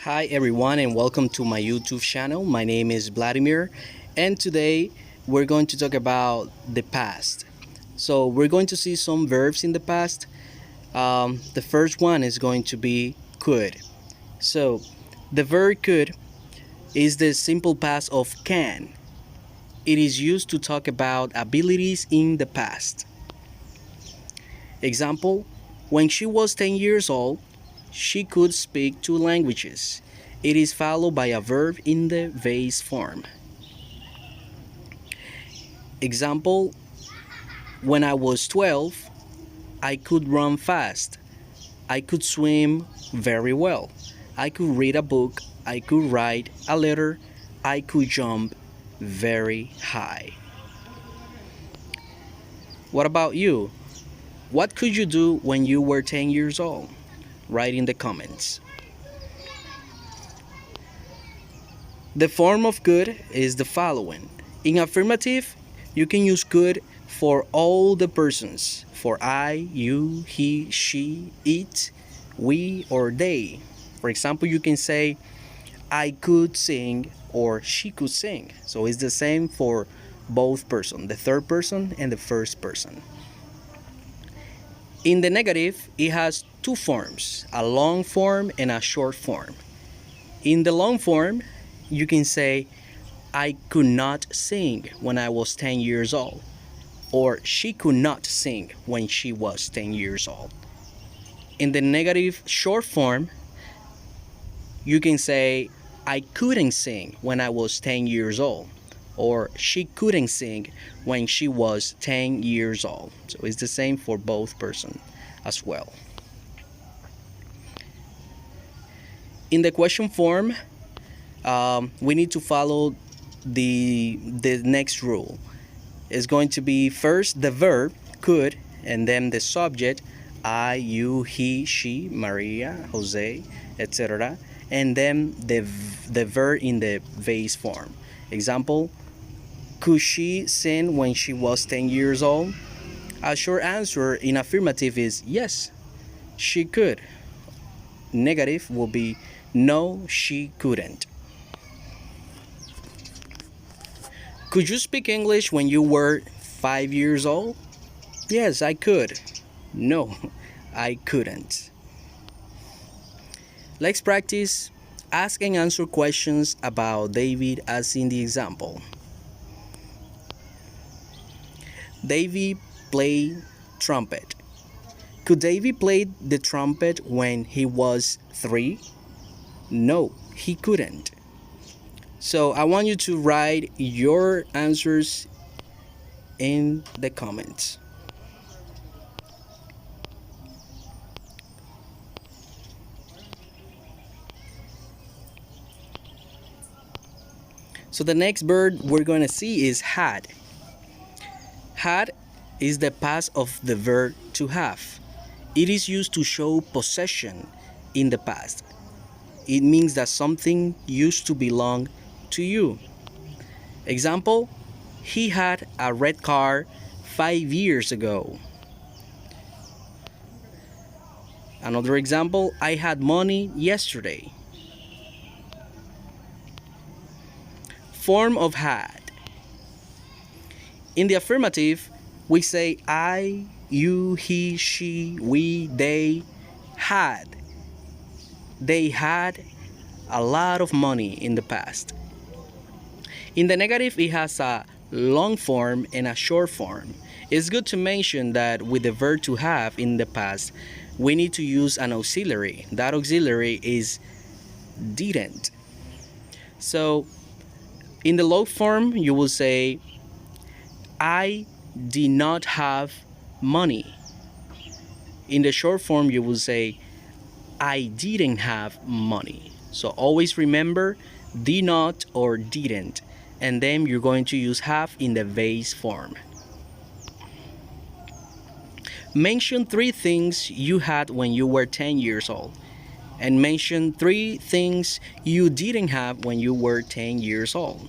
Hi everyone and welcome to my YouTube channel. My name is Vladimir and today we're going to talk about the past. So we're going to see some verbs in the past. The first one is going to be could. So the verb could is the simple past of can. It is used to talk about abilities in the past. Example, when she was 10 years old, she could speak 2 languages. It is followed by a verb in the vase form. Example, when I was 12, I could run fast. I could swim very well. I could read a book. I could write a letter. I could jump very high. What about you? What could you do when you were 10 years old? Write in the comments. The form of could is the following. In affirmative, you can use could for all the persons. For I, you, he, she, it, we, or they. For example, you can say, I could sing or she could sing. So it's the same for both persons, the third person and the first person. In the negative, it has 2 forms, a long form and a short form. In the long form, you can say, I could not sing when I was 10 years old, or she could not sing when she was 10 years old. In the negative short form, you can say, I couldn't sing when I was 10 years old, or she couldn't sing when she was 10 years old. So it's the same for both persons as well. In the question form, we need to follow the next rule. It's going to be first the verb could, and then the subject I, you, he, she, Maria, Jose, etc. And then the verb in the vase form. Example, could she sing when she was 10 years old? A short answer in affirmative is yes, she could. Negative will be no, she couldn't. Could you speak English when you were 5 years old? Yes, I could. No, I couldn't. Let's practice ask and answer questions about David as in the example. David played trumpet. Could David play the trumpet when he was 3? No, he couldn't. So I want you to write your answers in the comments. So the next verb we're going to see is had. Had is the past of the verb to have. It is used to show possession in the past. It means that something used to belong to you. Example, he had a red car 5 years ago. Another example, I had money yesterday. Form of had. In the affirmative, we say I, you, he, she, we, they had. They had a lot of money in the past. In the negative, it has a long form and a short form. It's good to mention that with the verb to have in the past, we need to use an auxiliary. That auxiliary is didn't. So in the long form, you will say, I did not have money. In the short form, you will say, I didn't have money. So always remember did not or didn't, and then you're going to use have in the vase form. Mention 3 things you had when you were 10 years old, and mention 3 things you didn't have when you were 10 years old.